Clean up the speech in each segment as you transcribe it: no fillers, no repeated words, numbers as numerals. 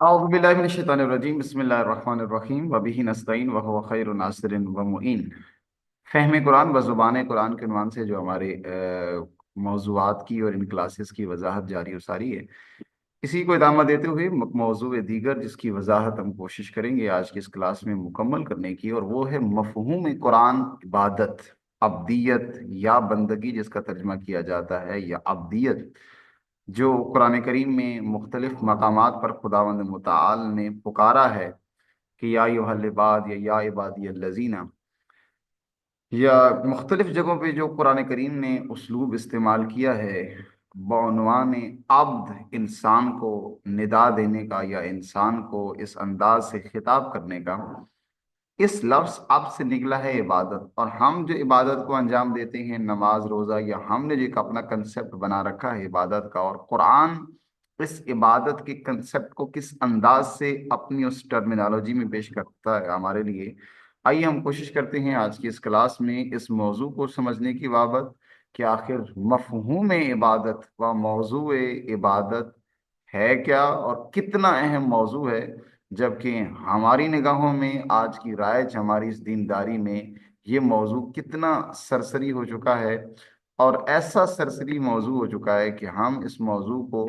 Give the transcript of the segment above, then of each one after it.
أعوذ بالله من الشيطان الرجيم بسم الله الرحمن الرحیم وبه نستعین وهو خیر ناصر ومعین۔ فہم قرآن بزبان قرآن کے عنوان سے جو ہمارے موضوعات کی اور ان کلاسز کی وضاحت جاری و ساری ہے، اسی کو ادامہ دیتے ہوئے موضوع دیگر جس کی وضاحت ہم کوشش کریں گے آج کی اس کلاس میں مکمل کرنے کی، اور وہ ہے مفہوم قرآن عبادت، عبدیت یا بندگی جس کا ترجمہ کیا جاتا ہے، یا عبدیت جو قرآن کریم میں مختلف مقامات پر خداوند متعال نے پکارا ہے کہ یا ایھا العباد یا عبادی الذین، یا مختلف جگہوں پہ جو قرآن کریم نے اسلوب استعمال کیا ہے بعنوان عبد، انسان کو ندا دینے کا یا انسان کو اس انداز سے خطاب کرنے کا، اس لفظ اب سے نکلا ہے عبادت۔ اور ہم جو عبادت کو انجام دیتے ہیں، نماز روزہ، یا ہم نے جو ایک اپنا کنسپٹ بنا رکھا ہے عبادت کا، اور قرآن اس عبادت کے کنسپٹ کو کس انداز سے اپنی اس ٹرمینالوجی میں پیش کرتا ہے ہمارے لیے، آئیے ہم کوشش کرتے ہیں آج کی اس کلاس میں اس موضوع کو سمجھنے کی بابت کہ آخر مفہوم عبادت و موضوع عبادت ہے کیا، اور کتنا اہم موضوع ہے، جبکہ ہماری نگاہوں میں آج کی رائج ہماری اس دینداری میں یہ موضوع کتنا سرسری ہو چکا ہے، اور ایسا سرسری موضوع ہو چکا ہے کہ ہم اس موضوع کو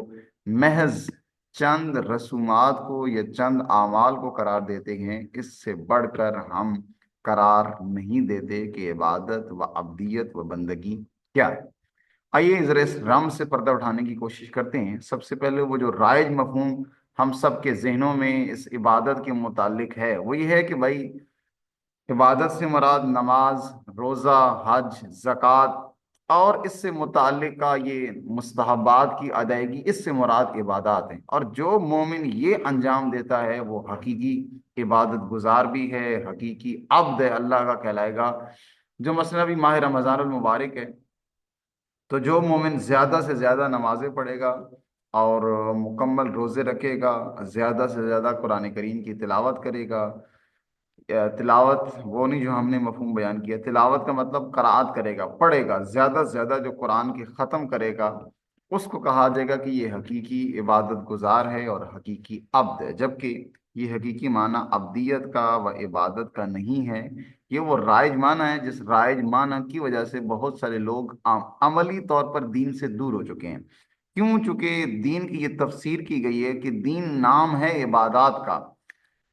محض چند رسومات کو یا چند اعمال کو قرار دیتے ہیں، اس سے بڑھ کر ہم قرار نہیں دیتے کہ عبادت و عبدیت و بندگی کیا ہے۔ آئیے ذرا اس رم سے پردہ اٹھانے کی کوشش کرتے ہیں۔ سب سے پہلے وہ جو رائج مفہوم ہم سب کے ذہنوں میں اس عبادت کے متعلق ہے، وہ یہ ہے کہ بھائی عبادت سے مراد نماز، روزہ، حج، زکوٰۃ اور اس سے متعلقہ یہ مستحبات کی ادائیگی، اس سے مراد عبادات ہیں، اور جو مومن یہ انجام دیتا ہے وہ حقیقی عبادت گزار بھی ہے، حقیقی عبد ہے، اللہ کا کہلائے گا۔ جو مثلا بھی ماہ رمضان المبارک ہے، تو جو مومن زیادہ سے زیادہ نمازیں پڑھے گا اور مکمل روزے رکھے گا، زیادہ سے زیادہ قرآن کریم کی تلاوت کرے گا، تلاوت وہ نہیں جو ہم نے مفہوم بیان کیا، تلاوت کا مطلب قرأت کرے گا، پڑھے گا، زیادہ سے زیادہ جو قرآن کی ختم کرے گا، اس کو کہا جائے گا کہ یہ حقیقی عبادت گزار ہے اور حقیقی عبد ہے، جبکہ یہ حقیقی معنی عبدیت کا و عبادت کا نہیں ہے، یہ وہ رائج معنی ہے جس رائج معنی کی وجہ سے بہت سارے لوگ عملی طور پر دین سے دور ہو چکے ہیں۔ کیوں؟ چونکہ دین کی یہ تفسیر کی گئی ہے کہ دین نام ہے عبادات کا،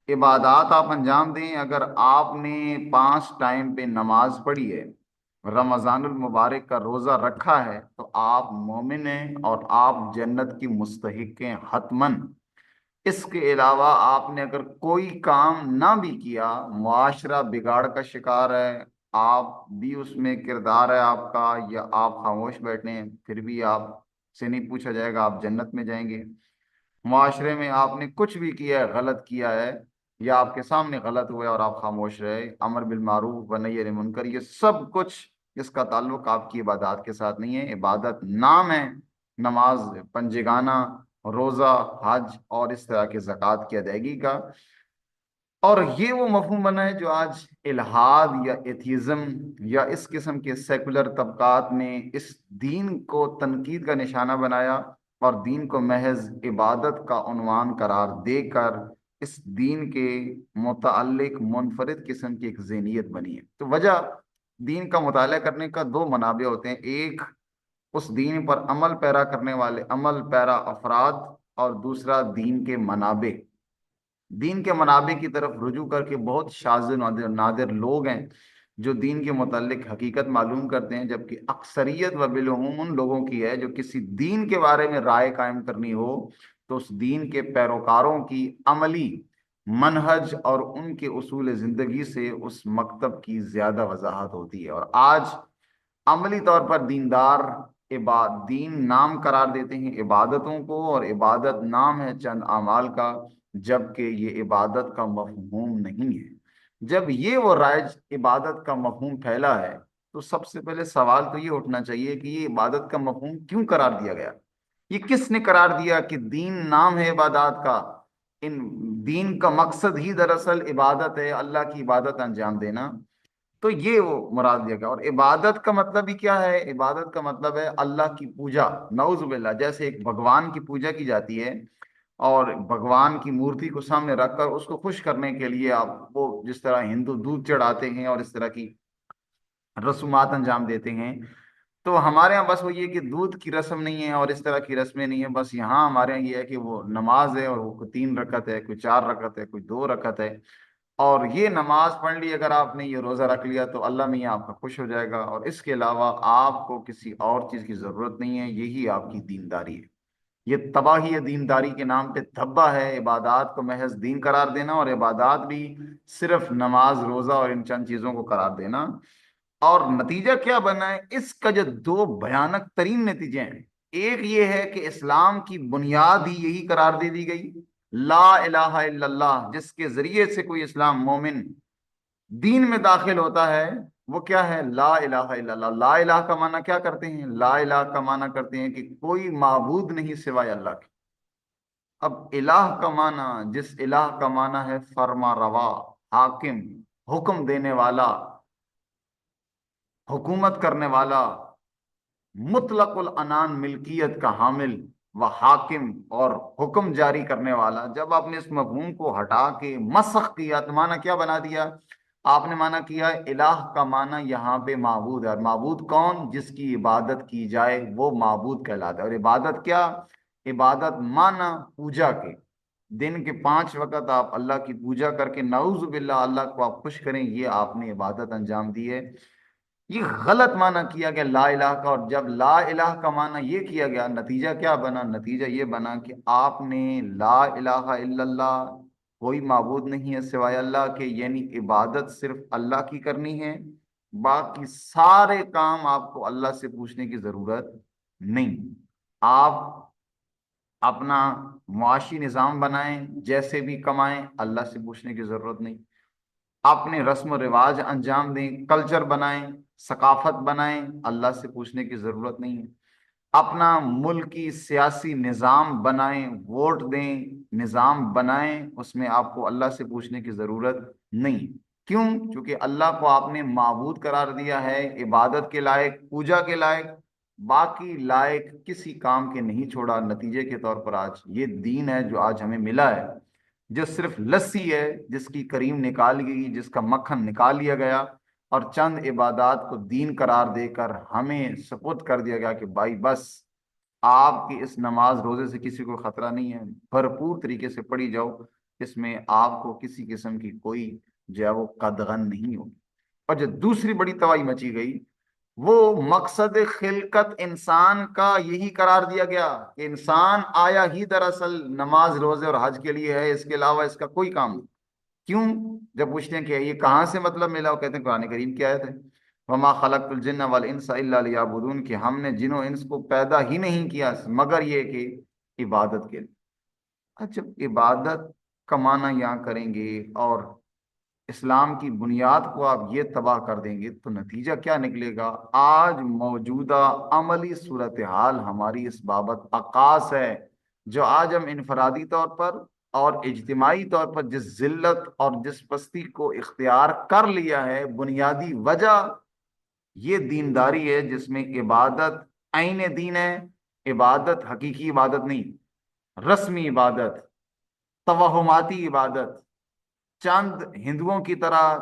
عبادات آپ انجام دیں، اگر آپ نے 5 ٹائم پہ نماز پڑھی ہے، رمضان المبارک کا روزہ رکھا ہے، تو آپ مومن ہیں اور آپ جنت کی مستحق ہیں حتماً۔ اس کے علاوہ آپ نے اگر کوئی کام نہ بھی کیا، معاشرہ بگاڑ کا شکار ہے، آپ بھی اس میں کردار ہے آپ کا، یا آپ خاموش بیٹھے ہیں پھر بھی آپ سے نہیں پوچھا جائے گا، آپ جنت میں جائیں گے۔ معاشرے میں آپ نے کچھ بھی کیا ہے، غلط کیا ہے، یا آپ کے سامنے غلط ہوا ہے اور آپ خاموش رہے، امر بالمعروف و نہی عن المنکر، یہ سب کچھ اس کا تعلق آپ کی عبادات کے ساتھ نہیں ہے۔ عبادت نام ہے، نماز پنجگانہ، روزہ، حج اور اس طرح کے زکوٰۃ کی ادائیگی کا، اور یہ وہ مفہوم بنا ہے جو آج الحاد یا ایتھیزم یا اس قسم کے سیکولر طبقات نے اس دین کو تنقید کا نشانہ بنایا، اور دین کو محض عبادت کا عنوان قرار دے کر اس دین کے متعلق منفرد قسم کی ایک ذہنیت بنی ہے۔ تو وجہ دین کا مطالعہ کرنے کا دو منابع ہوتے ہیں، ایک اس دین پر عمل پیرا کرنے والے عمل پیرا افراد، اور دوسرا دین کے منابع۔ دین کے منابع کی طرف رجوع کر کے بہت شاذ و نادر نادر لوگ ہیں جو دین کے متعلق حقیقت معلوم کرتے ہیں، جبکہ اکثریت و بالعموم ان لوگوں کی ہے جو کسی دین کے بارے میں رائے قائم کرنی ہو تو اس دین کے پیروکاروں کی عملی منہج اور ان کے اصول زندگی سے اس مکتب کی زیادہ وضاحت ہوتی ہے۔ اور آج عملی طور پر دیندار دین نام قرار دیتے ہیں عبادتوں کو، اور عبادت نام ہے چند اعمال کا، جبکہ یہ عبادت کا مفہوم نہیں ہے۔ جب یہ وہ رائج عبادت کا مفہوم پھیلا ہے، تو سب سے پہلے سوال تو یہ اٹھنا چاہیے کہ یہ عبادت کا مفہوم کیوں قرار دیا گیا؟ یہ کس نے قرار دیا کہ دین نام ہے عبادات کا؟ ان دین کا مقصد ہی دراصل عبادت ہے، اللہ کی عبادت انجام دینا، تو یہ وہ مراد دیا گیا۔ اور عبادت کا مطلب ہی کیا ہے؟ عبادت کا مطلب ہے اللہ کی پوجا، نعوذ باللہ، جیسے ایک بھگوان کی پوجا کی جاتی ہے، اور بھگوان کی مورتی کو سامنے رکھ کر اس کو خوش کرنے کے لیے آپ وہ جس طرح ہندو دودھ چڑھاتے ہیں اور اس طرح کی رسومات انجام دیتے ہیں، تو ہمارے ہاں بس وہ یہ کہ دودھ کی رسم نہیں ہے اور اس طرح کی رسمیں نہیں ہیں، بس یہاں ہمارے یہاں یہ ہے کہ وہ نماز ہے اور وہ کوئی 3 رکعت ہے، کوئی 4 رکعت ہے، کوئی 2 رکعت ہے، اور یہ نماز پڑھ لی اگر آپ نے، یہ روزہ رکھ لیا تو اللہ میاں آپ کا خوش ہو جائے گا، اور اس کے علاوہ آپ کو کسی اور چیز کی ضرورت نہیں ہے، یہی آپ کی دینداری ہے۔ یہ تباہی ہے دینداری کے نام پہ دھبا ہے، عبادات کو محض دین قرار دینا، اور عبادات بھی صرف نماز روزہ اور ان چند چیزوں کو قرار دینا۔ اور نتیجہ کیا بنا ہے اس کا؟ جو دو بھیانک ترین نتیجے ہیں، ایک یہ ہے کہ اسلام کی بنیاد ہی یہی قرار دے دی گئی، لا الہ الا اللہ، جس کے ذریعے سے کوئی اسلام مومن دین میں داخل ہوتا ہے، وہ کیا ہے؟ لا الہ الا اللہ۔ لا الہ کا معنی کیا کرتے ہیں؟ لا الہ کا معنی کرتے ہیں کہ کوئی معبود نہیں سوائے اللہ کے۔ اب الہ کا معنی، جس الہ کا معنی ہے فرما روا، حاکم، حکم دینے والا، حکومت کرنے والا، مطلق العنان ملکیت کا حامل و حاکم، اور حکم جاری کرنے والا، جب آپ نے اس مفہوم کو ہٹا کے مسخ کیا تو معنی کیا بنا دیا؟ آپ نے معنی کیا ہے الہ کا معنی یہاں پہ معبود ہے، اور معبود کون؟ جس کی عبادت کی جائے وہ معبود کہلاتا ہے۔ اور عبادت کیا؟ عبادت معنی پوجا کے، دن کے 5 وقت آپ اللہ کی پوجا کر کے نعوذ باللہ اللہ کو آپ خوش کریں، یہ آپ نے عبادت انجام دی ہے۔ یہ غلط معنی کیا گیا لا الہ کا، اور جب لا الہ کا معنی یہ کیا گیا، نتیجہ کیا بنا؟ نتیجہ یہ بنا کہ آپ نے لا الہ الا اللہ، کوئی معبود نہیں ہے سوائے اللہ کے، یعنی عبادت صرف اللہ کی کرنی ہے، باقی سارے کام آپ کو اللہ سے پوچھنے کی ضرورت نہیں۔ آپ اپنا معاشی نظام بنائیں، جیسے بھی کمائیں، اللہ سے پوچھنے کی ضرورت نہیں۔ اپنے رسم و رواج انجام دیں، کلچر بنائیں، ثقافت بنائیں، اللہ سے پوچھنے کی ضرورت نہیں ہے۔ اپنا ملکی سیاسی نظام بنائیں، ووٹ دیں، نظام بنائیں، اس میں آپ کو اللہ سے پوچھنے کی ضرورت نہیں۔ کیوں؟ چونکہ اللہ کو آپ نے معبود قرار دیا ہے، عبادت کے لائق، پوجا کے لائق، باقی لائق کسی کام کے نہیں چھوڑا۔ نتیجے کے طور پر آج یہ دین ہے جو آج ہمیں ملا ہے، جو صرف لسی ہے، جس کی کریم نکال گئی، جس کا مکھن نکال لیا گیا، اور چند عبادات کو دین قرار دے کر ہمیں سپرد کر دیا گیا کہ بھائی بس آپ کی اس نماز روزے سے کسی کو خطرہ نہیں ہے، بھرپور طریقے سے پڑھی جاؤ، اس میں آپ کو کسی قسم کی کوئی جو ہے وہ قدغن نہیں ہوگی۔ اور جو دوسری بڑی تباہی مچی گئی، وہ مقصد خلقت انسان کا یہی قرار دیا گیا کہ انسان آیا ہی دراصل نماز روزے اور حج کے لیے ہے، اس کے علاوہ اس کا کوئی کام نہیں۔ کیوں؟ جب پوچھتے ہیں کہ یہ کہاں سے مطلب ملا، وہ کہتے ہیں قرآن کریم کی آیت ہے، وما خلقت الجن والانس الا لیعبدون، کہ ہم نے جن و انس کو پیدا ہی نہیں کیا مگر یہ کہ عبادت کے لیے۔ اچھا، عبادت کا معنی یہاں کریں گے اور اسلام کی بنیاد کو آپ یہ تباہ کر دیں گے تو نتیجہ کیا نکلے گا؟ آج موجودہ عملی صورتحال ہماری اس بابت عکاس ہے، جو آج ہم انفرادی طور پر اور اجتماعی طور پر جس ذلت اور جس پستی کو اختیار کر لیا ہے، بنیادی وجہ یہ دینداری ہے، جس میں عبادت عین دین ہے، عبادت حقیقی عبادت نہیں، رسمی عبادت، توہماتی عبادت، چند ہندوؤں کی طرح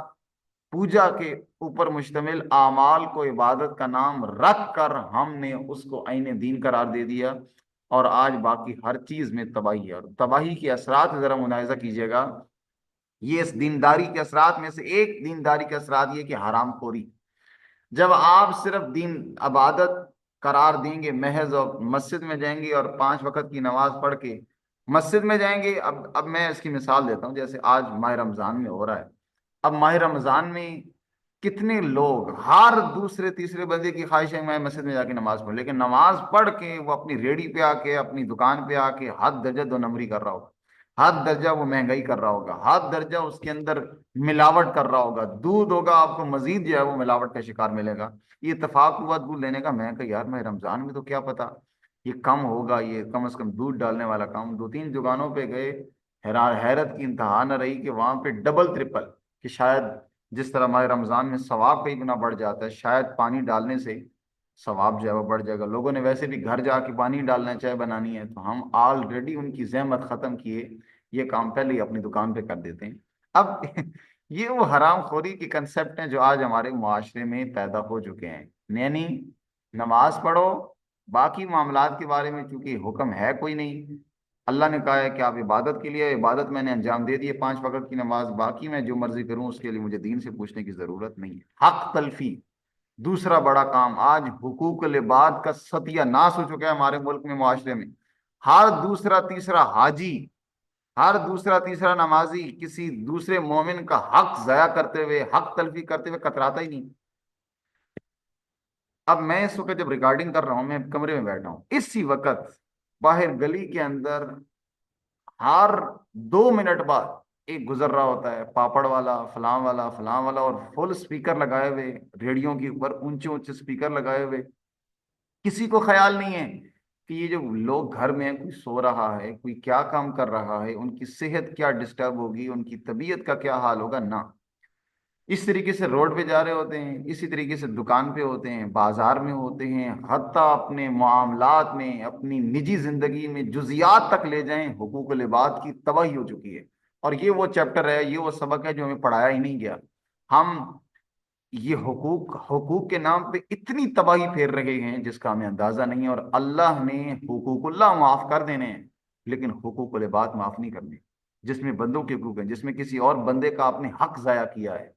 پوجا کے اوپر مشتمل اعمال کو عبادت کا نام رکھ کر ہم نے اس کو عین دین قرار دے دیا، اور آج باقی ہر چیز میں تباہی ہے۔ اور تباہی کے اثرات ذرا ملاحظہ کیجیے گا، یہ اس دینداری کے اثرات میں سے ایک دینداری کے اثرات یہ کہ حرام خوری۔ جب آپ صرف دین عبادت قرار دیں گے محض، اور مسجد میں جائیں گے اور 5 وقت کی نماز پڑھ کے مسجد میں جائیں گے، اب میں اس کی مثال دیتا ہوں، جیسے آج ماہ رمضان میں ہو رہا ہے، اب ماہ رمضان میں کتنے لوگ، ہر دوسرے تیسرے بندے کی خواہش ہے میں مسجد میں جا کے نماز پڑھ، لیکن نماز پڑھ کے وہ اپنی ریڑھی پہ آ کے، اپنی دکان پہ آ کے حد درجہ 2 نمبری کر رہا ہوگا، حد درجہ وہ مہنگائی کر رہا ہوگا، حد درجہ اس کے اندر ملاوٹ کر رہا ہوگا، دودھ ہوگا آپ کو مزید جو ہے وہ ملاوٹ کا شکار ملے گا۔ یہ اتفاق ہوا دودھ لینے کا، میں کہ یار میں رمضان میں تو کیا پتا یہ کم ہوگا، یہ کم از کم دودھ ڈالنے والا کام، 2 3 دکانوں پہ گئے، حیرت کی انتہا نہ رہی کہ وہاں پہ ڈبل ٹرپل، کہ شاید جس طرح ماہ رمضان میں ثواب کئی گنا بڑھ جاتا ہے، شاید پانی ڈالنے سے ثواب جو ہے وہ بڑھ جائے گا. لوگوں نے ویسے بھی گھر جا کے پانی ڈالنا ہے چائے بنانی ہے، تو ہم آلریڈی ان کی زحمت ختم کیے یہ کام پہلے ہی اپنی دکان پہ کر دیتے ہیں. اب یہ وہ حرام خوری کے کنسپٹ ہیں جو آج ہمارے معاشرے میں پیدا ہو چکے ہیں. یعنی نماز پڑھو، باقی معاملات کے بارے میں چونکہ حکم ہے کوئی نہیں. اللہ نے کہا ہے کہ آپ عبادت کے لیے، عبادت میں نے انجام دے دی ہے 5 وقت کی نماز، باقی میں جو مرضی کروں اس کے لیے مجھے دین سے پوچھنے کی ضرورت نہیں ہے. حق تلفی دوسرا بڑا کام. آج حقوق العباد کا ستیہ ناش ہو چکا ہے ہمارے ملک میں، معاشرے میں. ہر دوسرا تیسرا حاجی، ہر دوسرا تیسرا نمازی کسی دوسرے مومن کا حق ضائع کرتے ہوئے، حق تلفی کرتے ہوئے کتراتا ہی نہیں. اب میں اس وقت جب ریکارڈنگ کر رہا ہوں، میں کمرے میں بیٹھا ہوں، اسی وقت باہر گلی کے اندر ہر 2 منٹ بعد ایک گزر رہا ہوتا ہے، پاپڑ والا، فلاں والا، فلاں والا، اور فل سپیکر لگائے ہوئے، ریڈیو کے اوپر اونچے اونچے سپیکر لگائے ہوئے. کسی کو خیال نہیں ہے کہ یہ جو لوگ گھر میں ہیں، کوئی سو رہا ہے، کوئی کیا کام کر رہا ہے، ان کی صحت کیا ڈسٹرب ہوگی، ان کی طبیعت کا کیا حال ہوگا. نہ، اس طریقے سے روڈ پہ جا رہے ہوتے ہیں، اسی طریقے سے دکان پہ ہوتے ہیں، بازار میں ہوتے ہیں، حتیٰ اپنے معاملات میں، اپنی نجی زندگی میں جزیات تک لے جائیں. حقوق العباد کی تباہی ہو چکی ہے. اور یہ وہ چیپٹر ہے، یہ وہ سبق ہے جو ہمیں پڑھایا ہی نہیں گیا. ہم یہ حقوق حقوق کے نام پہ اتنی تباہی پھیر رہے ہیں جس کا ہمیں اندازہ نہیں ہے. اور اللہ نے حقوق اللہ معاف کر دینے ہیں، لیکن حقوق العباد معاف نہیں کرنے، جس میں بندوں کے حقوق ہیں، جس میں کسی اور بندے کا آپ نے حق ضائع کیا ہے.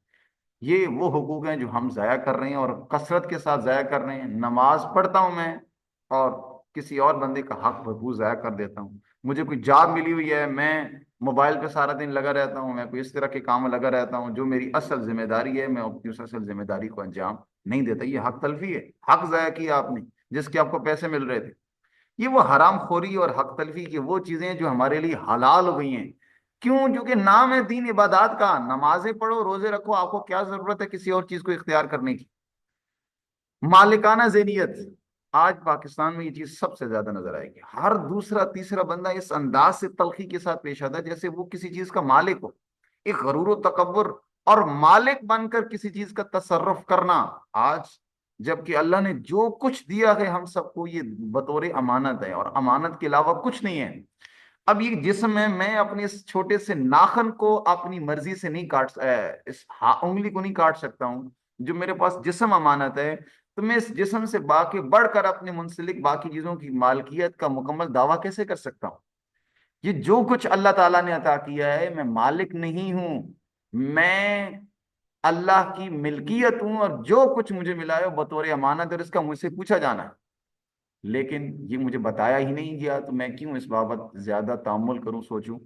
یہ وہ حقوق ہیں جو ہم ضائع کر رہے ہیں، اور کثرت کے ساتھ ضائع کر رہے ہیں. نماز پڑھتا ہوں میں اور کسی اور بندے کا حق بھرپور ضائع کر دیتا ہوں. مجھے کوئی جاب ملی ہوئی ہے، میں موبائل پہ سارا دن لگا رہتا ہوں، میں کوئی اس طرح کے کام میں لگا رہتا ہوں جو میری اصل ذمہ داری ہے، میں اپنی اس اصل ذمہ داری کو انجام نہیں دیتا. یہ حق تلفی ہے، حق ضائع کیا آپ نے جس کے آپ کو پیسے مل رہے تھے. یہ وہ حرام خوری اور حق تلفی کی وہ چیزیں ہیں جو ہمارے لیے حلال ہو گئی ہیں. کیوں؟ کیونکہ نام ہے دین عبادات کا. نمازیں پڑھو، روزے رکھو، آپ کو کیا ضرورت ہے کسی اور چیز کو اختیار کرنے کی. مالکانہ ذہنیت، آج پاکستان میں یہ چیز سب سے زیادہ نظر آئے گی. ہر دوسرا تیسرا بندہ اس انداز سے تلخی کے ساتھ پیش آتا ہے جیسے وہ کسی چیز کا مالک ہو. ایک غرور و تکبر اور مالک بن کر کسی چیز کا تصرف کرنا آج، جبکہ اللہ نے جو کچھ دیا ہے ہم سب کو یہ بطور امانت ہے، اور امانت کے علاوہ کچھ نہیں ہے. اب یہ جسم ہے، میں اپنے اس چھوٹے سے ناخن کو اپنی مرضی سے نہیں کاٹ، اس انگلی کو نہیں کاٹ سکتا ہوں. جو میرے پاس جسم امانت ہے، تو میں اس جسم سے باقی بڑھ کر اپنے منسلک باقی چیزوں کی مالکیت کا مکمل دعویٰ کیسے کر سکتا ہوں؟ یہ جو کچھ اللہ تعالیٰ نے عطا کیا ہے، میں مالک نہیں ہوں، میں اللہ کی ملکیت ہوں، اور جو کچھ مجھے ملا ہے وہ بطور امانت، اور اس کا مجھ سے پوچھا جانا ہے. لیکن یہ مجھے بتایا ہی نہیں گیا، تو میں کیوں اس بابت زیادہ تامل کروں، سوچوں.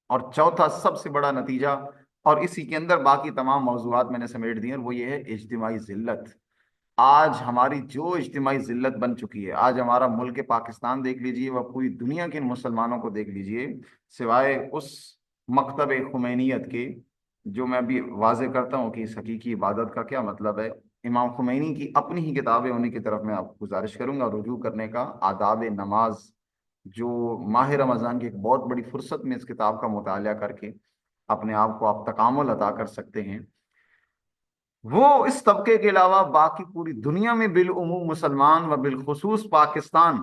اور چوتھا سب سے بڑا نتیجہ، اور اسی کے اندر باقی تمام موضوعات میں نے سمیٹ دیے، اور وہ یہ ہے اجتماعی ذلت. آج ہماری جو اجتماعی ذلت بن چکی ہے، آج ہمارا ملک پاکستان دیکھ لیجئے، وہ پوری دنیا کے مسلمانوں کو دیکھ لیجئے، سوائے اس مکتب خمینیت کے، جو میں بھی واضح کرتا ہوں کہ اس حقیقی عبادت کا کیا مطلب ہے. امام خمینی کی اپنی ہی کتابیں انہیں کی طرف میں آپ کو گزارش کروں گا رجوع کرنے کا. آداب نماز، جو ماہ رمضان کی ایک بہت بڑی فرصت میں اس کتاب کا مطالعہ کر کے اپنے آپ کو آپ تکامل عطا کر سکتے ہیں. وہ اس طبقے کے علاوہ باقی پوری دنیا میں بالعموم مسلمان و بالخصوص پاکستان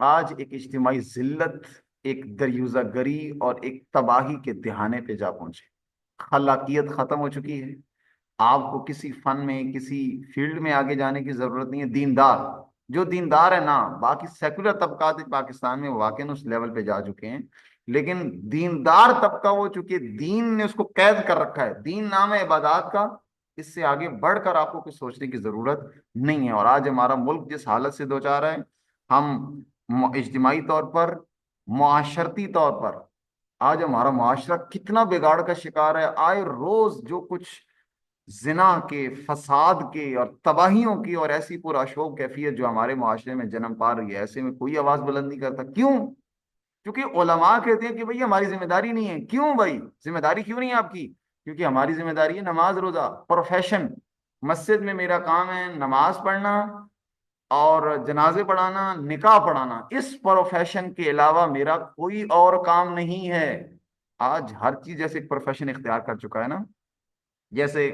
آج ایک اجتماعی ذلت، ایک دریوزہ گری اور ایک تباہی کے دہانے پہ جا پہنچے. خلاقیت ختم ہو چکی ہے. آپ کو کسی فن میں، کسی فیلڈ میں آگے جانے کی ضرورت نہیں ہے. دیندار، جو دیندار ہے نا، باقی سیکولر طبقات پاکستان میں واقعی اس لیول پہ جا چکے ہیں، لیکن دیندار طبقہ وہ چونکہ دین نے اس کو قید کر رکھا ہے، دین نام ہے عبادات کا، اس سے آگے بڑھ کر آپ کو کچھ سوچنے کی ضرورت نہیں ہے. اور آج ہمارا ملک جس حالت سے دوچار ہے، ہم اجتماعی طور پر، معاشرتی طور پر، آج ہمارا معاشرہ کتنا بگاڑ کا شکار ہے. آئے روز جو کچھ زنا کے، فساد کے اور تباہیوں کی اور ایسی پراشوب کیفیت جو ہمارے معاشرے میں جنم پا رہی ہے، ایسے میں کوئی آواز بلند نہیں کرتا. کیوں؟ کیونکہ علماء کہتے ہیں کہ بھئی ہماری ذمہ داری نہیں ہے. کیوں بھائی ذمہ داری کیوں نہیں ہے آپ کی؟ کیونکہ ہماری ذمہ داری ہے نماز روزہ، پروفیشن. مسجد میں میرا کام ہے نماز پڑھنا اور جنازے پڑھانا، نکاح پڑھانا. اس پروفیشن کے علاوہ میرا کوئی اور کام نہیں ہے. آج ہر چیز جیسے ایک پروفیشن اختیار کر چکا ہے نا. جیسے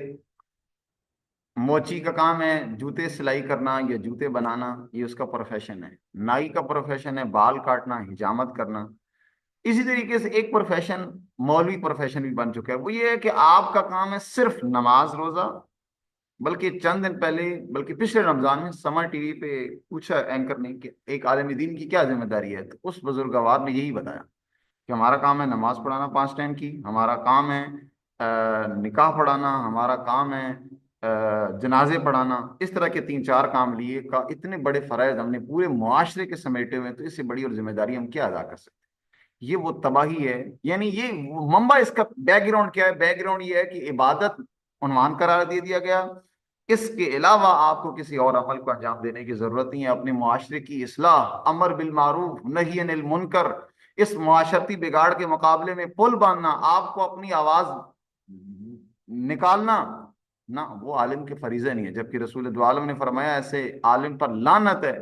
موچی کا کام ہے جوتے سلائی کرنا یا جوتے بنانا، یہ اس کا پروفیشن ہے۔ نائی کا پروفیشن ہے بال کاٹنا، حجامت کرنا۔ اسی طریقے سے ایک پروفیشن مولوی پروفیشن بھی بن چکا ہے، وہ یہ ہے کہ آپ کا کام ہے صرف نماز روزہ۔ بلکہ چند دن پہلے، بلکہ پچھلے رمضان میں سمر ٹی وی پہ پوچھا اینکر نے کہ ایک عالم دین کی کیا ذمہ داری ہے، تو اس بزرگوار نے یہی بتایا کہ ہمارا کام ہے نماز پڑھانا 5 ٹائم کی، ہمارا کام ہے نکاح پڑھانا، ہمارا کام ہے جنازے پڑھانا۔ اس طرح کے 3 4 کام لیے کا اتنے بڑے فرائض ہم نے پورے معاشرے کے سمیٹے ہوئے ہیں، تو اس سے بڑی اور ذمہ داری ہم کیا ادا کر سکتے ہیں؟ یہ وہ تباہی ہے، یعنی یہ منبع اس کا بیک گراؤنڈ کیا ہے؟ بیک گراؤنڈ یہ ہے کہ عبادت عنوان قرار دے دیا گیا، اس کے علاوہ آپ کو کسی اور عمل کو انجام دینے کی ضرورت نہیں ہے۔ اپنے معاشرے کی اصلاح، امر بالمعروف نہی عن المنکر، اس معاشرتی بگاڑ کے مقابلے میں پل باندھنا، آپ کو اپنی آواز نکالنا، نہ وہ عالم کے فریضے نہیں ہے۔ جبکہ رسول دو عالم نے فرمایا ایسے عالم پر لعنت ہے۔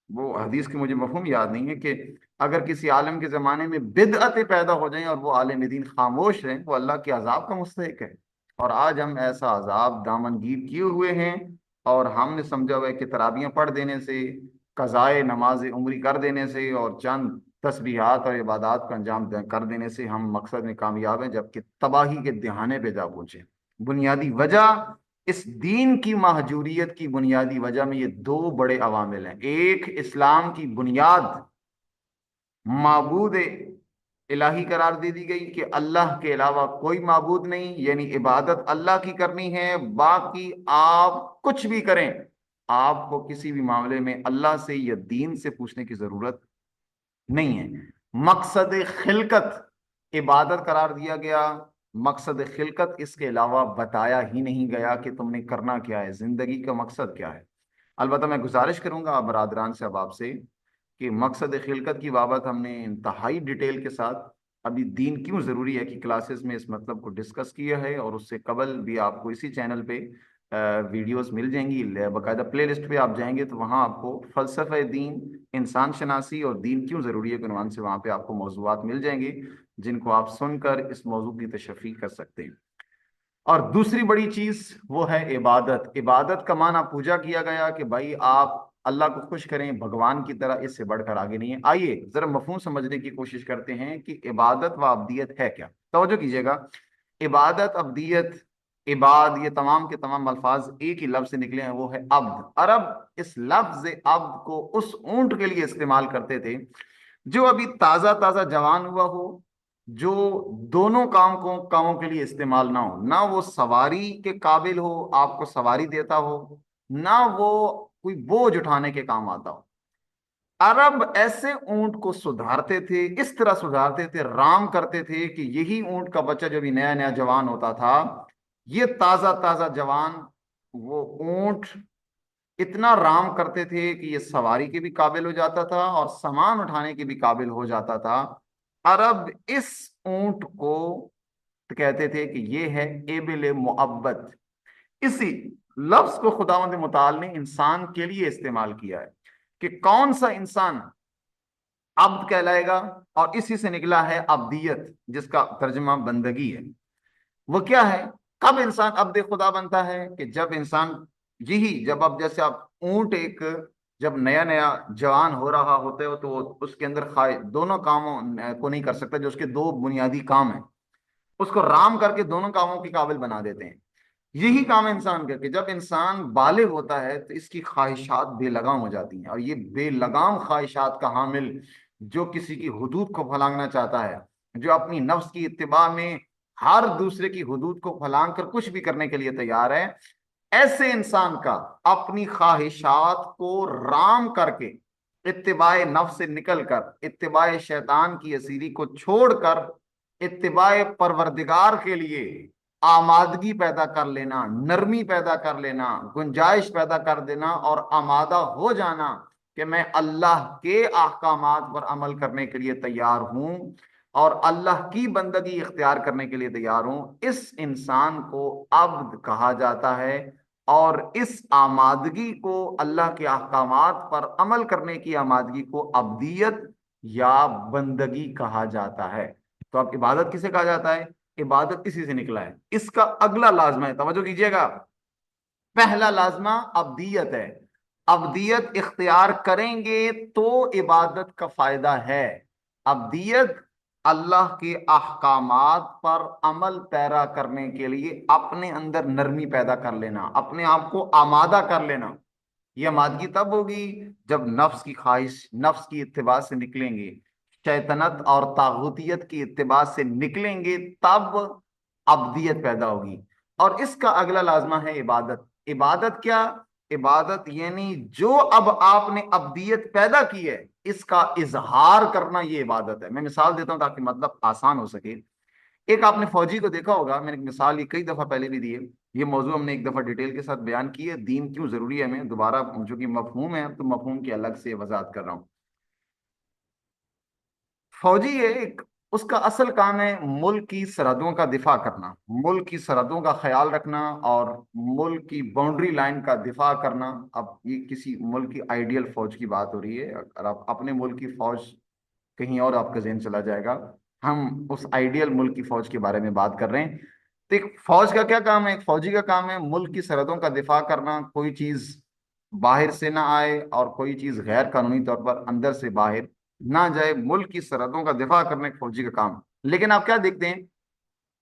وہ حدیث کی مجھے مفہوم یاد نہیں ہے کہ اگر کسی عالم کے زمانے میں بدعتیں پیدا ہو جائیں اور وہ عالم دین خاموش رہیں، وہ اللہ کے عذاب کا مستحق ہے۔ اور آج ہم ایسا عذاب دامنگیر کیے ہوئے ہیں، اور ہم نے سمجھا ہوا ہے کہ تراویحیں پڑھ دینے سے، قضائے نماز عمری کر دینے سے اور چند تسبیحات اور عبادات کا انجام کر دینے سے ہم مقصد میں کامیاب ہیں، جبکہ تباہی کے دہانے پہ جا پہنچے۔ بنیادی وجہ اس دین کی مہجوریت کی بنیادی وجہ میں یہ 2 بڑے عوامل ہیں۔ ایک، اسلام کی بنیاد معبود الہی قرار دے دی گئی کہ اللہ کے علاوہ کوئی معبود نہیں، یعنی عبادت اللہ کی کرنی ہے، باقی آپ کچھ بھی کریں، آپ کو کسی بھی معاملے میں اللہ سے یا دین سے پوچھنے کی ضرورت نہیں ہے۔ مقصد خلقت عبادت قرار دیا گیا، مقصد خلقت اس کے علاوہ بتایا ہی نہیں گیا کہ تم نے کرنا کیا ہے، زندگی کا مقصد کیا ہے۔ البتہ میں گزارش کروں گا برادران سے، اب آپ سے، کہ مقصد خلقت کی بابت ہم نے انتہائی ڈیٹیل کے ساتھ ابھی دین کیوں ضروری ہے کی کلاسز میں اس مطلب کو ڈسکس کیا ہے، اور اس سے قبل بھی آپ کو اسی چینل پہ ویڈیوز مل جائیں گی، باقاعدہ پلے لسٹ پہ آپ جائیں گے تو وہاں آپ کو فلسفہ دین، انسان شناسی اور دین کیوں ضروری ہے کے عنوان سے وہاں پہ آپ کو موضوعات مل جائیں گے، جن کو آپ سن کر اس موضوع کی تشریح کر سکتے ہیں۔ اور دوسری بڑی چیز وہ ہے عبادت۔ عبادت کا معنی پوجا کیا گیا کہ بھائی آپ اللہ کو خوش کریں بھگوان کی طرح، اس سے بڑھ کر آگے نہیں ہے۔ آئیے ذرا مفہوم سمجھنے کی کوشش کرتے ہیں کہ عبادت و عبدیت ہے کیا۔ توجہ کیجیے گا، عبادت، عبدیت، عباد، یہ تمام کے تمام الفاظ ایک ہی لفظ سے نکلے ہیں، وہ ہے عبد۔ عرب اس لفظ عبد کو اس اونٹ کے لیے استعمال کرتے تھے جو ابھی تازہ تازہ جوان ہوا ہو، جو دونوں کاموں کے لیے استعمال نہ ہو، نہ وہ سواری کے قابل ہو، آپ کو سواری دیتا ہو، نہ وہ کوئی بوجھ اٹھانے کے کام آتا ہو۔ عرب ایسے اونٹ کو سدھارتے تھے، اس طرح سدھارتے تھے، رام کرتے تھے کہ یہی اونٹ کا بچہ جو بھی نیا نیا جوان ہوتا تھا، یہ تازہ تازہ جوان وہ اونٹ اتنا رام کرتے تھے کہ یہ سواری کے بھی قابل ہو جاتا تھا اور سامان اٹھانے کے بھی قابل ہو جاتا تھا۔ عرب اس اونٹ کو کہتے تھے کہ یہ ہے ابل معبد۔ اسی لفظ کو خداوند متعال نے انسان کے لیے استعمال کیا ہے کہ کون سا انسان عبد کہلائے گا، اور اسی سے نکلا ہے عبدیت، جس کا ترجمہ بندگی ہے۔ وہ کیا ہے؟ کب انسان عبد خدا بنتا ہے؟ کہ جب انسان جب اب جیسے آپ اونٹ ایک جب نیا نیا جوان ہو رہا ہوتے ہو تو اس کے اندر دونوں کاموں کو نہیں کر سکتا، جو اس کے 2 بنیادی کام ہیں اس کو رام کر کے دونوں کاموں کے قابل بنا دیتے ہیں۔ یہی کام ہے انسان کا کہ جب انسان بالغ ہوتا ہے تو اس کی خواہشات بے لگام ہو جاتی ہیں، اور یہ بے لگام خواہشات کا حامل جو کسی کی حدود کو پھلانگنا چاہتا ہے، جو اپنی نفس کی اتباع میں ہر دوسرے کی حدود کو پھلانگ کر کچھ بھی کرنے کے لیے تیار ہے، ایسے انسان کا اپنی خواہشات کو رام کر کے اتباع نفس سے نکل کر، اتباع شیطان کی اسیری کو چھوڑ کر اتباع پروردگار کے لیے آمادگی پیدا کر لینا، نرمی پیدا کر لینا، گنجائش پیدا کر دینا اور آمادہ ہو جانا کہ میں اللہ کے احکامات پر عمل کرنے کے لیے تیار ہوں اور اللہ کی بندگی اختیار کرنے کے لیے تیار ہوں، اس انسان کو عبد کہا جاتا ہے۔ اور اس آمادگی کو، اللہ کے احکامات پر عمل کرنے کی آمادگی کو عبدیت یا بندگی کہا جاتا ہے۔ تو اب عبادت کسے کہا جاتا ہے؟ عبادت اسی سے نکلا ہے۔ اس کا اگلا لازمہ ہے، توجہ کیجیے گا، پہلا لازمہ ابدیت ہے، ابدیت اختیار کریں گے تو عبادت کا فائدہ ہے۔ ابدیت اللہ کے احکامات پر عمل پیرا کرنے کے لیے اپنے اندر نرمی پیدا کر لینا، اپنے آپ کو آمادہ کر لینا۔ یہ آمادگی تب ہوگی جب نفس کی خواہش، نفس کی اتباع سے نکلیں گے، شیطنت اور طاغوتیت کی اتباع سے نکلیں گے، تب ابدیت پیدا ہوگی۔ اور اس کا اگلا لازمہ ہے عبادت۔ عبادت کیا؟ عبادت یعنی جو اب آپ نے ابدیت پیدا کی ہے اس کا اظہار کرنا، یہ عبادت ہے۔ میں مثال دیتا ہوں تاکہ مطلب آسان ہو سکے۔ ایک آپ نے فوجی کو دیکھا ہوگا، میں نے ایک مثال یہ کئی دفعہ پہلے بھی دی ہے، یہ موضوع ہم نے ایک دفعہ ڈیٹیل کے ساتھ بیان کی ہے، دین کیوں ضروری ہے ہمیں، دوبارہ چونکہ مفہوم ہے تو مفہوم کی الگ سے وضاحت کر رہا ہوں۔ فوجی ہے ایک، اس کا اصل کام ہے ملک کی سرحدوں کا دفاع کرنا، ملک کی سرحدوں کا خیال رکھنا اور ملک کی باؤنڈری لائن کا دفاع کرنا۔ اب یہ کسی ملک کی آئیڈیل فوج کی بات ہو رہی ہے، اگر آپ اپنے ملک کی فوج، کہیں اور آپ کا ذہن چلا جائے گا، ہم اس آئیڈیل ملک کی فوج کے بارے میں بات کر رہے ہیں۔ تو ایک فوج کا کیا کام ہے؟ ایک فوجی کا کام ہے ملک کی سرحدوں کا دفاع کرنا، کوئی چیز باہر سے نہ آئے اور کوئی چیز غیر قانونی طور پر اندر سے باہر نہ جائے، ملک کی سرحدوں کا دفاع کرنا ایک فوجی کا کام۔ لیکن آپ کیا دیکھتے ہیں،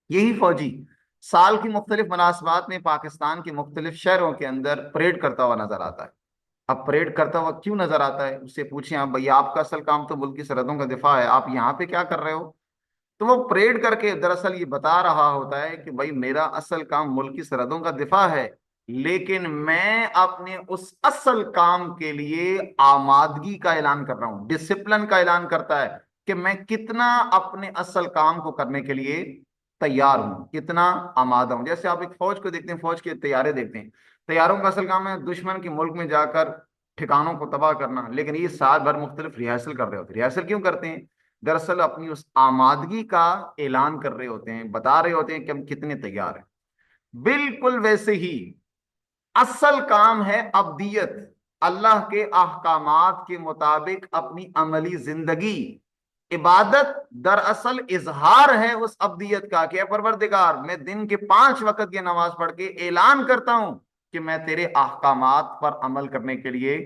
یہی فوجی سال کی مختلف مناسبات میں پاکستان کے مختلف شہروں کے اندر پریڈ کرتا ہوا نظر آتا ہے۔ اب پریڈ کرتا ہوا کیوں نظر آتا ہے؟ اس سے پوچھیں آپ، بھائی آپ کا اصل کام تو ملک کی سرحدوں کا دفاع ہے، آپ یہاں پہ کیا کر رہے ہو؟ تو وہ پریڈ کر کے دراصل یہ بتا رہا ہوتا ہے کہ بھائی میرا اصل کام ملک کی سرحدوں کا دفاع ہے، لیکن میں اپنے اس اصل کام کے لیے آمادگی کا اعلان کر رہا ہوں، ڈسپلن کا اعلان کرتا ہے کہ میں کتنا اپنے اصل کام کو کرنے کے لیے تیار ہوں، کتنا آمادہ ہوں۔ جیسے آپ ایک فوج کو دیکھتے ہیں، فوج کے طیارے دیکھتے ہیں، طیاروں کا اصل کام ہے دشمن کے ملک میں جا کر ٹھکانوں کو تباہ کرنا، لیکن یہ سال بھر مختلف ریہرسل کر رہے ہوتے ہیں۔ ریہرسل کیوں کرتے ہیں؟ دراصل اپنی اس آمادگی کا اعلان کر رہے ہوتے ہیں، بتا رہے ہوتے ہیں کہ ہم کتنے تیار ہیں۔ بالکل ویسے ہی اصل کام ہے ابدیت، اللہ کے احکامات کے مطابق اپنی عملی زندگی۔ عبادت دراصل اظہار ہے اس ابدیت کا کہ اے پروردگار، میں دن کے 5 وقت کی نماز پڑھ کے اعلان کرتا ہوں کہ میں تیرے احکامات پر عمل کرنے کے لیے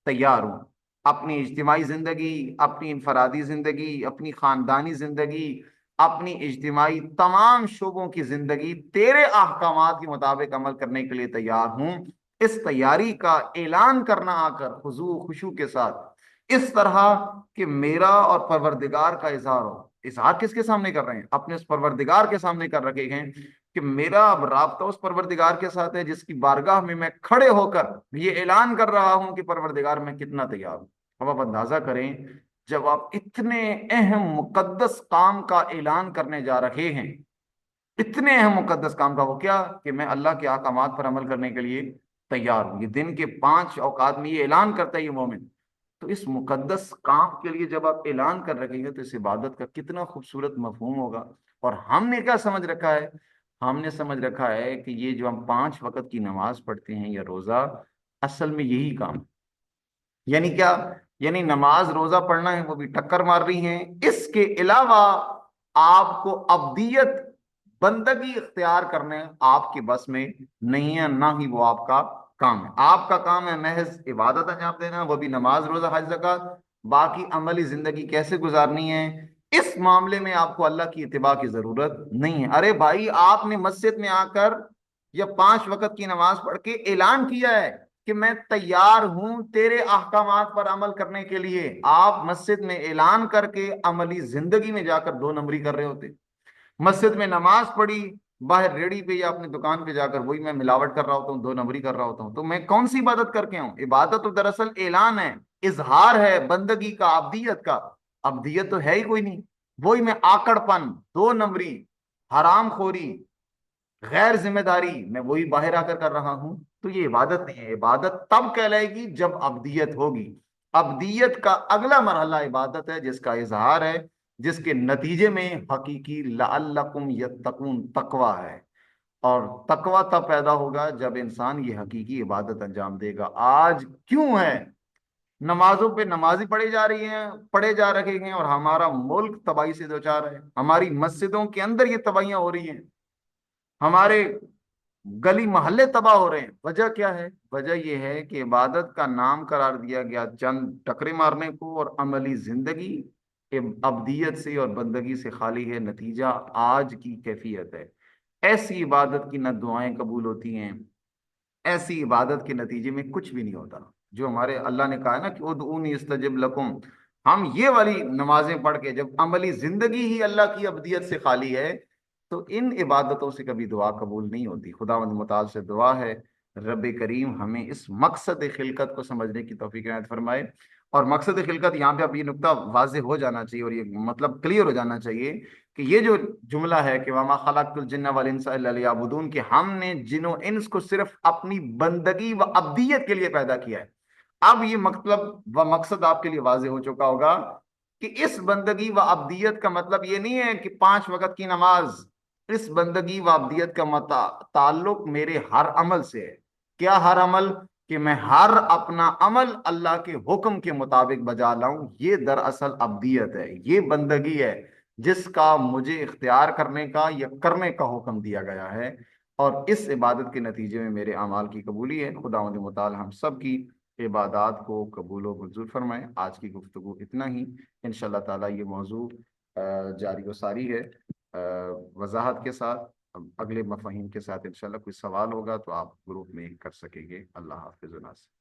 تیار ہوں۔ اپنی اجتماعی زندگی، اپنی انفرادی زندگی، اپنی خاندانی زندگی، اپنی اجتماعی تمام شعبوں کی زندگی تیرے احکامات کے مطابق عمل کرنے کے لیے تیار ہوں۔ اس تیاری کا اعلان کرنا آ کر خضوع و خشوع کے ساتھ، اس طرح کہ میرا اور پروردگار کا اظہار ہو۔ اظہار کس کے سامنے کر رہے ہیں؟ اپنے اس پروردگار کے سامنے کر رکھے ہیں کہ میرا اب رابطہ اس پروردگار کے ساتھ ہے جس کی بارگاہ میں کھڑے ہو کر یہ اعلان کر رہا ہوں کہ پروردگار میں کتنا تیار ہوں۔ اب آپ اندازہ کریں، جب آپ اتنے اہم مقدس کام کا اعلان کرنے جا رہے ہیں، اتنے اہم مقدس کام کا، وہ کیا کہ میں اللہ کے احکامات پر عمل کرنے کے لیے تیار ہوں، یہ دن کے 5 اوقات میں یہ اعلان کرتا ہے یہ مومن، تو اس مقدس کام کے لیے جب آپ اعلان کر رکھیں گے تو اس عبادت کا کتنا خوبصورت مفہوم ہوگا۔ اور ہم نے کیا سمجھ رکھا ہے؟ ہم نے سمجھ رکھا ہے کہ یہ جو ہم 5 وقت کی نماز پڑھتے ہیں یا روزہ، اصل میں یہی کام، یعنی کیا؟ یعنی نماز روزہ پڑھنا ہے وہ بھی ٹکر مار رہی ہیں، اس کے علاوہ آپ کو ابدیت بندگی اختیار کرنے آپ کے بس میں نہیں ہے، نہ ہی وہ آپ کا کام ہے۔ آپ کا کام ہے محض عبادت انجام دینا، وہ بھی نماز روزہ حج زکات، باقی عملی زندگی کیسے گزارنی ہے اس معاملے میں آپ کو اللہ کی اتباع کی ضرورت نہیں ہے۔ ارے بھائی، آپ نے مسجد میں آ کر یا 5 وقت کی نماز پڑھ کے اعلان کیا ہے کہ میں تیار ہوں تیرے احکامات پر عمل کرنے کے لیے، آپ مسجد میں اعلان کر کے عملی زندگی میں جا کر 2 نمبری کر رہے ہوتے۔ مسجد میں نماز پڑھی، باہر ریڑی پہ یا اپنی دکان پہ جا کر وہی میں ملاوٹ کر رہا ہوتا ہوں، 2 نمبری کر رہا ہوتا ہوں، تو میں کون سی عبادت کر کے ہوں؟ عبادت تو دراصل اعلان ہے، اظہار ہے بندگی کا، ابدیت کا۔ ابدیت تو ہے ہی کوئی نہیں، وہی میں آکڑ پن، 2 نمبری، حرام خوری، غیر ذمہ داری، میں وہی باہر آ کر رہا ہوں، تو یہ عبادت نہیں ہے۔ عبادت تب کہلائے گی جب ابدیت ہوگی۔ ابدیت کا اگلا مرحلہ عبادت ہے جس کا اظہار ہے، جس کے نتیجے میں حقیقی لعلکم یتقون تقوی ہے، اور تقوی تب پیدا ہوگا جب انسان یہ حقیقی عبادت انجام دے گا۔ آج کیوں ہے نمازوں پہ نمازی پڑھے جا رہی ہیں، پڑھے جا رہے ہیں، اور ہمارا ملک تباہی سے دوچار ہے، ہماری مسجدوں کے اندر یہ تباہیاں ہو رہی ہیں، ہمارے گلی محلے تباہ ہو رہے ہیں، وجہ کیا ہے؟ وجہ یہ ہے کہ عبادت کا نام قرار دیا گیا چند ٹکرے مارنے کو، اور عملی زندگی ابدیت سے اور بندگی سے خالی ہے، نتیجہ آج کی کیفیت ہے۔ ایسی عبادت کی نہ دعائیں قبول ہوتی ہیں، ایسی عبادت کے نتیجے میں کچھ بھی نہیں ہوتا۔ جو ہمارے اللہ نے کہا ہے نا کہ ادعونی استجب لکم، ہم یہ والی نمازیں پڑھ کے جب عملی زندگی ہی اللہ کی ابدیت سے خالی ہے، تو ان عبادتوں سے کبھی دعا قبول نہیں ہوتی۔ خداوند متعال سے دعا ہے رب کریم ہمیں اس مقصد خلقت کو سمجھنے کی توفیق عنایت فرمائے۔ اور مقصد خلقت یہاں پہ اب یہ نقطہ واضح ہو جانا چاہیے، اور یہ مطلب کلیئر ہو جانا چاہیے کہ یہ جو جملہ ہے کہ وما خلقت الجن والانس الا لیعبدون، کہ ہم نے جن و انس کو صرف اپنی بندگی و ابدیت کے لیے پیدا کیا ہے۔ اب یہ مطلب و مقصد آپ کے لیے واضح ہو چکا ہوگا کہ اس بندگی و ابدیت کا مطلب یہ نہیں ہے کہ 5 وقت کی نماز، اس بندگی و ابدیت کا تعلق میرے ہر عمل سے ہے۔ کیا ہر عمل؟ کہ میں ہر اپنا عمل اللہ کے حکم کے مطابق بجا لاؤں، یہ دراصل ابدیت ہے، یہ بندگی ہے جس کا مجھے اختیار کرنے کا یا کرنے کا حکم دیا گیا ہے، اور اس عبادت کے نتیجے میں میرے اعمال کی قبولی ہے۔ خداوند متعال ہم سب کی عبادات کو قبول و منظور فرمائے۔ آج کی گفتگو اتنا ہی، انشاءاللہ تعالی یہ موضوع جاری و ساری ہے وضاحت کے ساتھ۔ اگلے مفاہیم کے ساتھ انشاءاللہ کوئی سوال ہوگا تو آپ گروپ میں کر سکیں گے۔ اللہ حافظ و ناصر۔